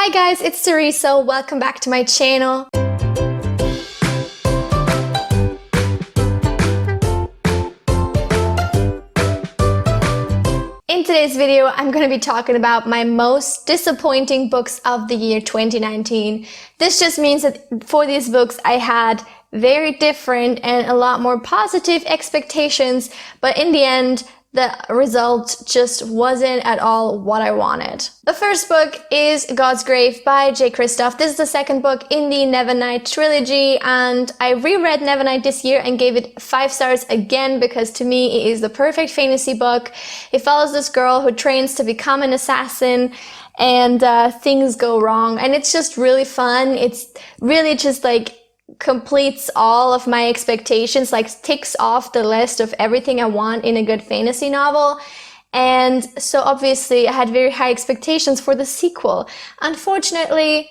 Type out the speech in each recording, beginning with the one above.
Hi guys, it's Teresa. Welcome back to my channel. In today's video, I'm going to be talking about my most disappointing books of the year 2019. This just means that for these books, I had very different and a lot more positive expectations, but in the end, the result just wasn't at all what I wanted. The first book is God's Grave by J. Kristoff. This is the second book in the Nevernight trilogy, and I reread Nevernight this year and gave it 5 stars again because to me it is the perfect fantasy book. It follows this girl who trains to become an assassin and things go wrong, and it's just really fun. It's really just like completes all of my expectations, like ticks off the list of everything I want in a good fantasy novel. And so obviously I had very high expectations for the sequel. Unfortunately,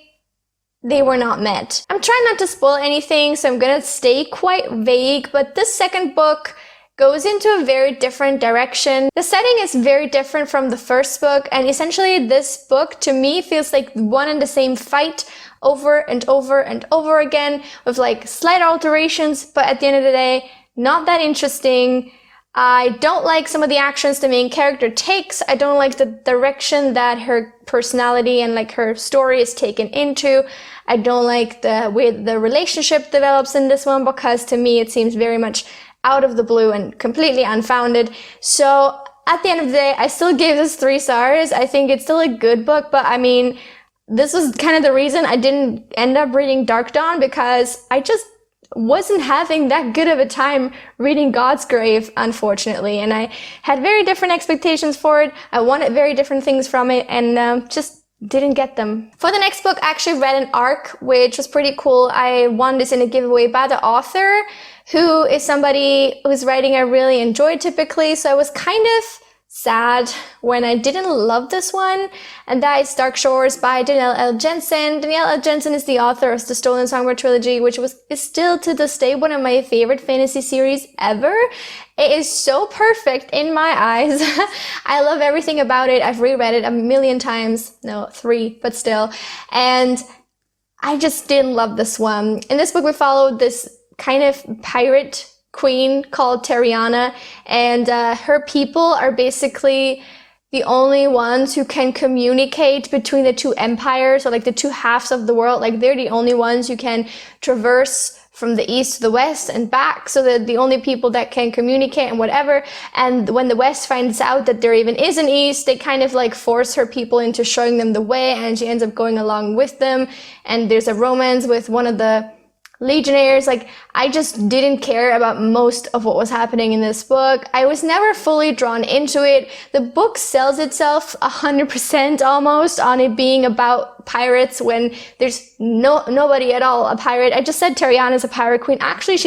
they were not met. I'm trying not to spoil anything, so I'm gonna stay quite vague, but this second book goes into a very different direction. The setting is very different from the first book, and essentially this book to me feels like one and the same fight over and over and over again with like slight alterations, but at the end of the day, not that interesting. I don't like some of the actions the main character takes. I don't like the direction that her personality and like her story is taken into. I don't like the way the relationship develops in this one because to me it seems very much out of the blue and completely unfounded. So at the end of the day, I still gave this 3 stars. I think it's still a good book, but I mean, this was kind of the reason I didn't end up reading Dark Dawn, because I just wasn't having that good of a time reading God's Grave, unfortunately. And I had very different expectations for it. I wanted very different things from it and just didn't get them. For the next book, I actually read an arc, which was pretty cool. I won this in a giveaway by the author, who is somebody whose writing I really enjoy typically. So I was kind of sad when I didn't love this one, and that is Dark Shores by Danielle L. Jensen. Danielle L. Jensen is the author of the Stolen Songbird trilogy, which is still to this day one of my favorite fantasy series ever. It is so perfect in my eyes. I love everything about it. I've reread it a million times. No, 3, but still. And I just didn't love this one. In this book, we followed this kind of pirate queen called Tariana, and her people are basically the only ones who can communicate between the 2 empires, or like the 2 halves of the world. Like they're the only ones who can traverse from the east to the west and back, so they're the only people that can communicate and whatever. And when the west finds out that there even is an east, they kind of like force her people into showing them the way, and she ends up going along with them. And there's a romance with one of the legionnaires. Like, I just didn't care about most of what was happening in this book. I was never fully drawn into it. The book sells itself 100% almost on it being about pirates when there's nobody at all a pirate. I just said Tariana is a pirate queen. Actually,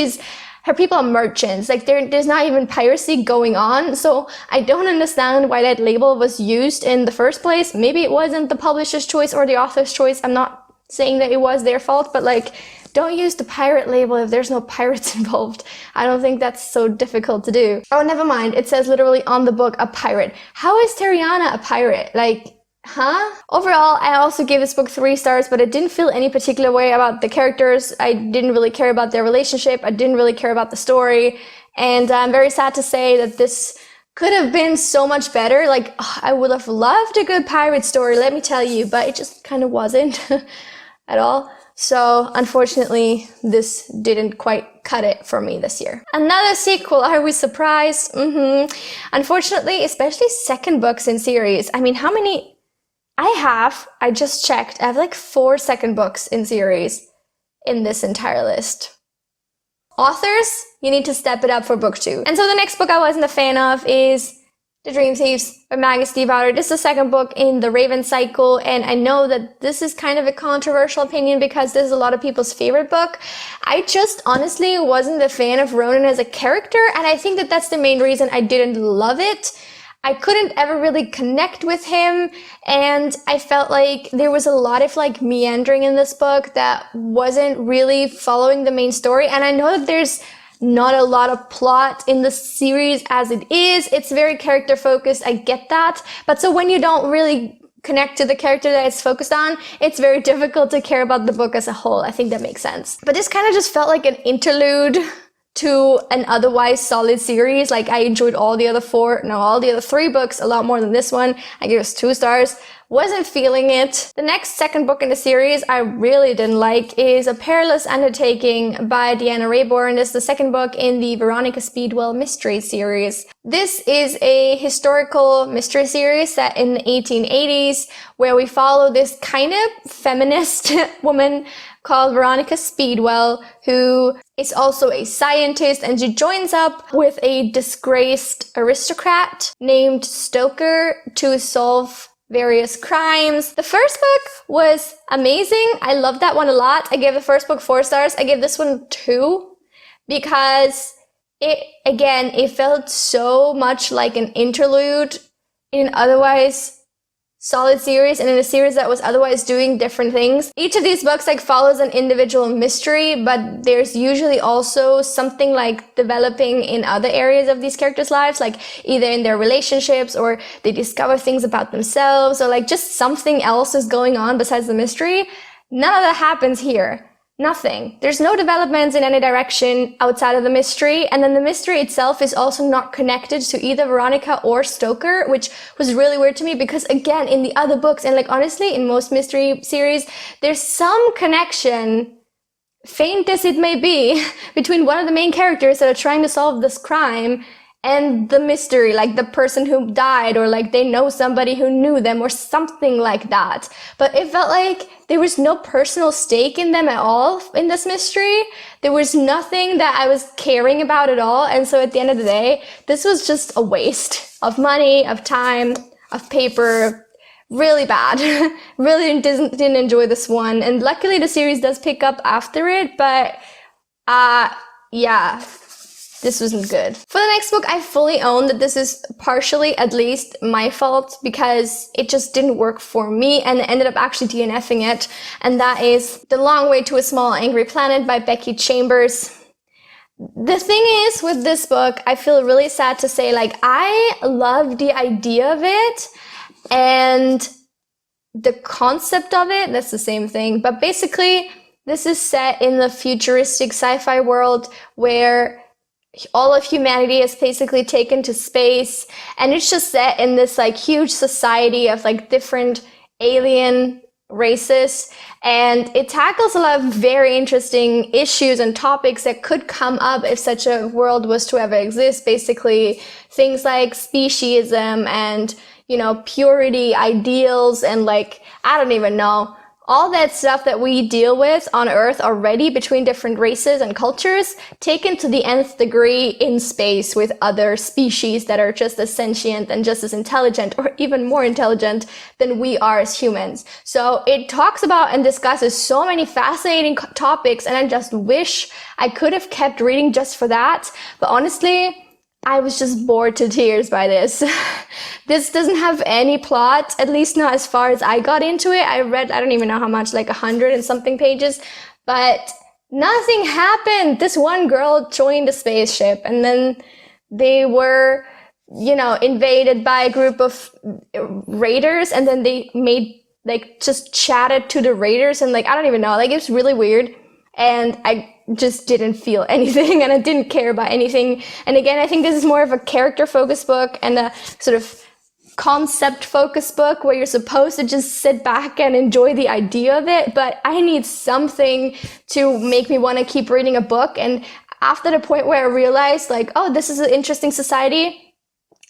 her people are merchants. Like there's not even piracy going on. So I don't understand why that label was used in the first place. Maybe it wasn't the publisher's choice or the author's choice. I'm not saying that it was their fault, but like, don't use the pirate label if there's no pirates involved. I don't think that's so difficult to do. Oh, never mind. It says literally on the book, a pirate. How is Tariana a pirate? Like, huh? Overall, I also gave this book 3 stars, but I didn't feel any particular way about the characters. I didn't really care about their relationship. I didn't really care about the story. And I'm very sad to say that this could have been so much better. Like, I would have loved a good pirate story, let me tell you, but it just kind of wasn't at all. So unfortunately, this didn't quite cut it for me this year. Another sequel, are we surprised? Unfortunately, especially second books in series. I mean, how many I just checked. I have like 4 second books in series in this entire list. Authors, you need to step it up for booktube. And so the next book I wasn't a fan of is The Dream Thieves by Magus Devourer. This is the second book in the Raven cycle, and I know that this is kind of a controversial opinion because this is a lot of people's favorite book. I just honestly wasn't a fan of Ronan as a character, and I think that that's the main reason I didn't love it. I couldn't ever really connect with him, and I felt like there was a lot of like meandering in this book that wasn't really following the main story. And I know that there's not a lot of plot in the series as it is. It's very character focused. I get that. But so when you don't really connect to the character that it's focused on, it's very difficult to care about the book as a whole. I think that makes sense. But this kind of just felt like an interlude to an otherwise solid series. Like, I enjoyed all the other three books a lot more than this one. I gave it 2 stars. Wasn't feeling it. The next second book in the series I really didn't like is A Perilous Undertaking by Deanna Rayborn. This is the second book in the Veronica Speedwell mystery series. This is a historical mystery series set in the 1880s where we follow this kind of feminist woman called Veronica Speedwell, who is also a scientist, and she joins up with a disgraced aristocrat named Stoker to solve various crimes. The first book was amazing. I loved that one a lot. I gave the first book 4 stars. I gave this one 2 because it felt so much like an interlude in an otherwise solid series and in a series that was otherwise doing different things. Each of these books like follows an individual mystery, but there's usually also something like developing in other areas of these characters' lives, like either in their relationships or they discover things about themselves or like just something else is going on besides the mystery. None of that happens here. Nothing. There's no developments in any direction outside of the mystery, and then the mystery itself is also not connected to either Veronica or Stoker, which was really weird to me because, again, in the other books, and like honestly, in most mystery series, there's some connection, faint as it may be, between one of the main characters that are trying to solve this crime and the mystery, like the person who died, or like they know somebody who knew them or something like that. But it felt like there was no personal stake in them at all in this mystery. There was nothing that I was caring about at all. And so at the end of the day, this was just a waste of money, of time, of paper. Really bad. Really didn't enjoy this one. And luckily the series does pick up after it, but yeah. This wasn't good. For the next book, I fully own that this is partially, at least, my fault because it just didn't work for me and ended up actually DNFing it. And that is The Long Way to a Small Angry Planet by Becky Chambers. The thing is with this book, I feel really sad to say, like, I love the idea of it and the concept of it. That's the same thing. But basically, this is set in the futuristic sci-fi world where all of humanity is basically taken to space, and it's just set in this like huge society of like different alien races, and it tackles a lot of very interesting issues and topics that could come up if such a world was to ever exist. Basically things like speciesism and, you know, purity ideals and like, I don't even know, all that stuff that we deal with on Earth already between different races and cultures, taken to the nth degree in space with other species that are just as sentient and just as intelligent or even more intelligent than we are as humans. So it talks about and discusses so many fascinating topics, and I just wish I could have kept reading just for that. But honestly, I was just bored to tears by this. This doesn't have any plot, at least not as far as I got into it. I read, I don't even know how much, like 100 and something pages, but nothing happened. This one girl joined a spaceship and then they were, you know, invaded by a group of raiders, and then they made, like, just chatted to the raiders, and like, I don't even know, like, it's really weird. And I just didn't feel anything, and I didn't care about anything. And again, I think this is more of a character-focused book and a sort of concept-focused book where you're supposed to just sit back and enjoy the idea of it. But I need something to make me want to keep reading a book. And after the point where I realized, like, oh, this is an interesting society,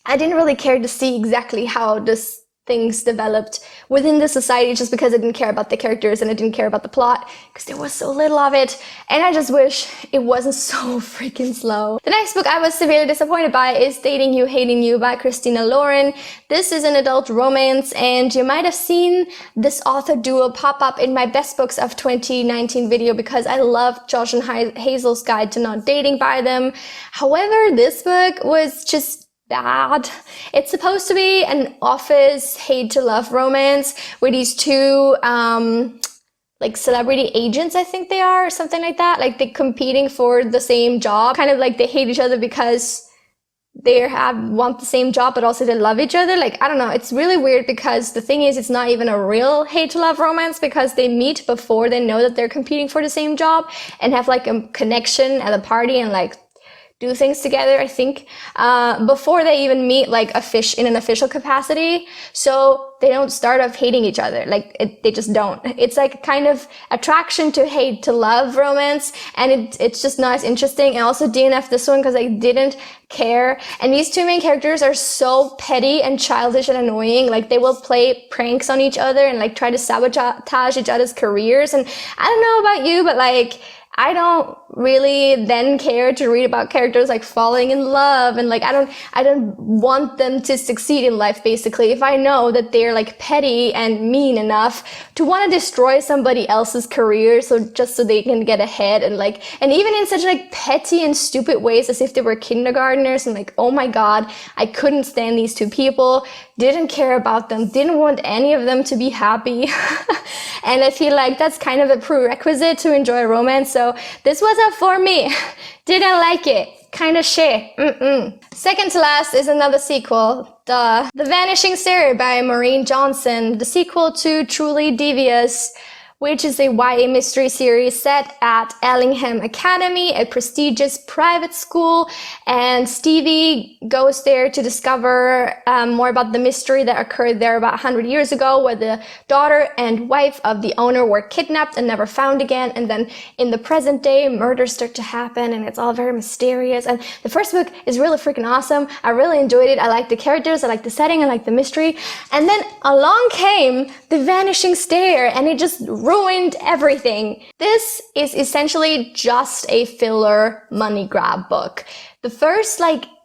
I didn't really care to see exactly how this things developed within the society, just because I didn't care about the characters and I didn't care about the plot because there was so little of it, and I just wish it wasn't so freaking slow. The next book I was severely disappointed by is Dating You, Hating You by Christina Lauren. This is an adult romance, and you might have seen this author duo pop up in my best books of 2019 video because I loved Josh and Hazel's Guide to Not Dating by them. However, this book was just bad. It's supposed to be an office hate to love romance where these two like celebrity agents, I think they are, or something like that. Like they're competing for the same job. Kind of like they hate each other because they want the same job, but also they love each other. Like, I don't know. It's really weird because the thing is, it's not even a real hate to love romance because they meet before they know that they're competing for the same job and have like a connection at a party and like do things together, I think, before they even meet like in an official capacity. So they don't start off hating each other. Like they just don't. It's like kind of attraction to hate to love romance. And it's just not as interesting. And also DNF this one because I didn't care. And these two main characters are so petty and childish and annoying. Like they will play pranks on each other and like try to sabotage each other's careers. And I don't know about you, but like, I don't really then care to read about characters like falling in love and like I don't want them to succeed in life basically if I know that they're like petty and mean enough to want to destroy somebody else's career so they can get ahead and even in such like petty and stupid ways as if they were kindergartners and like, oh my god, I couldn't stand these two people, didn't care about them, didn't want any of them to be happy. And I feel like that's kind of a prerequisite to enjoy romance. So this wasn't for me. Didn't like it. Kind of shit. Second to last is another sequel. The Vanishing by Maureen Johnson. The sequel to Truly Devious, which is a YA mystery series set at Ellingham Academy, a prestigious private school. And Stevie goes there to discover more about the mystery that occurred there about 100 years ago, where the daughter and wife of the owner were kidnapped and never found again. And then in the present day, murders start to happen and it's all very mysterious. And the first book is really freaking awesome. I really enjoyed it. I like the characters, I like the setting, I like the mystery. And then along came The Vanishing and it just ruined everything. This is essentially just a filler money grab book. The first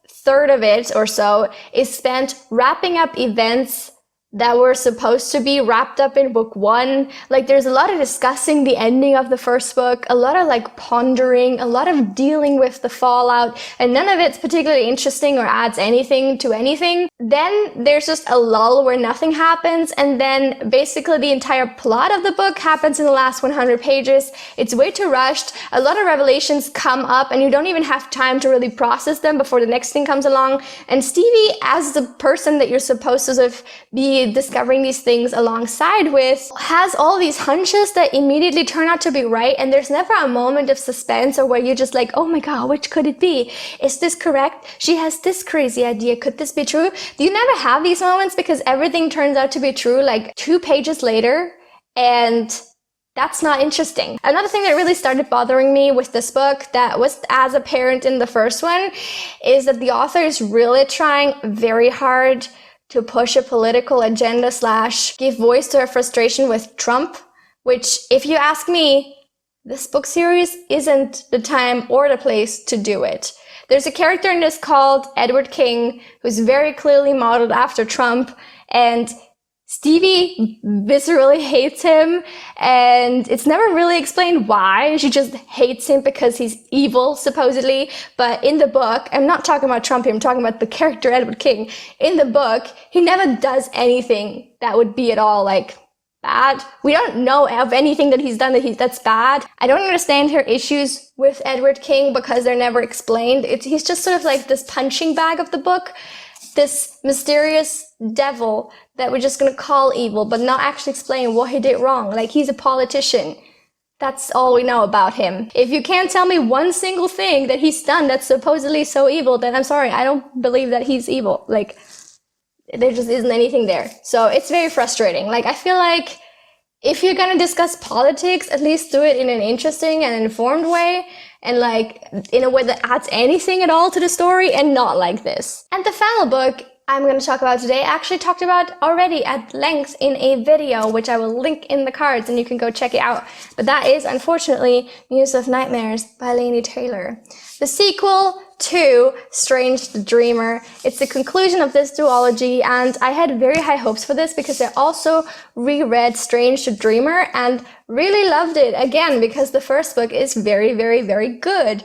third of it or so is spent wrapping up events that were supposed to be wrapped up in book one. Like there's a lot of discussing the ending of the first book, a lot of pondering, a lot of dealing with the fallout, and none of it's particularly interesting or adds anything to anything. Then there's just a lull where nothing happens, and then basically the entire plot of the book happens in the last 100 pages. It's way too rushed. A lot of revelations come up and you don't even have time to really process them before the next thing comes along. And Stevie, as the person that you're supposed to sort of be discovering these things alongside with, has all these hunches that immediately turn out to be right, and there's never a moment of suspense or where you're just like, oh my god, which could it be? Is this correct? She has this crazy idea. Could this be true? You never have these moments because everything turns out to be true 2 pages later, and that's not interesting. Another thing that really started bothering me with this book that was as apparent in the first one is that the author is really trying very hard to push a political agenda / give voice to her frustration with Trump, which, if you ask me, this book series isn't the time or the place to do it. There's a character in this called Edward King, who's very clearly modeled after Trump, and Stevie viscerally hates him, and it's never really explained why. She just hates him because he's evil, supposedly. But in the book, I'm not talking about Trump here, I'm talking about the character Edward King. In the book, he never does anything that would be at all bad. We don't know of anything that he's done that's bad. I don't understand her issues with Edward King because they're never explained. He's just sort of this punching bag of the book. This mysterious devil that we're just gonna call evil, but not actually explain what he did wrong. He's a politician. That's all we know about him. If you can't tell me one single thing that he's done that's supposedly so evil, then I'm sorry, I don't believe that he's evil. There just isn't anything there. So it's very frustrating. I feel like if you're gonna discuss politics, at least do it in an interesting and informed way, and in a way that adds anything at all to the story, and not like this. And the final book I'm going to talk about today, I actually talked about already at length in a video, which I will link in the cards and you can go check it out. But that is, unfortunately, Muse of Nightmares by Laini Taylor. The sequel to Strange the Dreamer. It's the conclusion of this duology, and I had very high hopes for this because I also reread Strange the Dreamer and really loved it again because the first book is very, very, very good.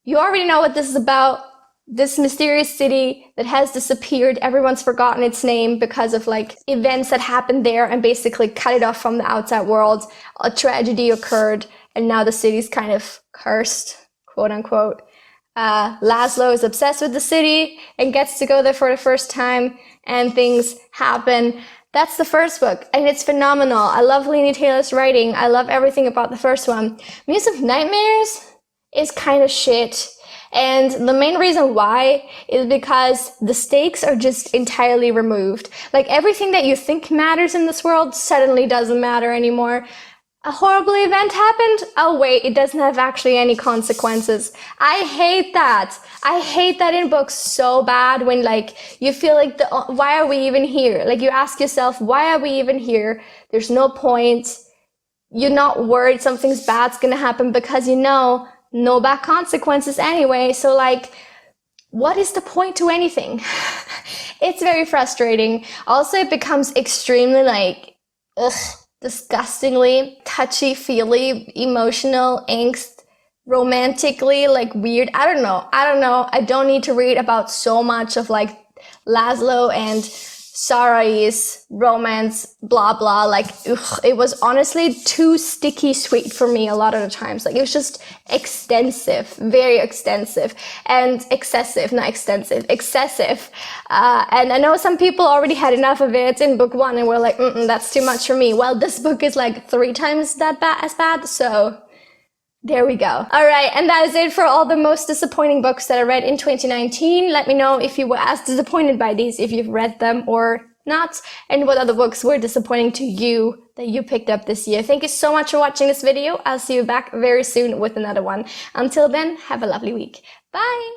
You already know what this is about. This mysterious city that has disappeared, everyone's forgotten its name because of events that happened there and basically cut it off from the outside world. A tragedy occurred and now the city's kind of cursed, quote unquote. Laszlo is obsessed with the city and gets to go there for the first time, and things happen. That's the first book, and it's phenomenal. I love Laini Taylor's writing. I love everything about the first one. Muse of Nightmares is kind of shit. And the main reason why is because the stakes are just entirely removed. Like, everything that you think matters in this world suddenly doesn't matter anymore. A horrible event happened? Oh wait, it doesn't have actually any consequences. I hate that. I hate that in books so bad, when like you feel like why are we even here? Like, you ask yourself, why are we even here? There's no point. You're not worried something's bad's gonna happen because you know no bad consequences anyway. So like, what is the point to anything? It's very frustrating. Also, it becomes extremely like, disgustingly touchy-feely, emotional, angst, romantically, like weird. I don't know. I don't need to read about so much of like Laszlo and Sarai's romance, blah, blah. Like, it was honestly too sticky sweet for me a lot of the times. Like, it was just extensive, very extensive, and excessive, not extensive, excessive. And I know some people already had enough of it in book one and were like, that's too much for me. Well, this book is like 3 times that bad, so there we go. All right, and that is it for all the most disappointing books that I read in 2019. Let me know if you were as disappointed by these, if you've read them or not, and what other books were disappointing to you that you picked up this year. Thank you so much for watching this video. I'll see you back very soon with another one. Until then, have a lovely week. Bye!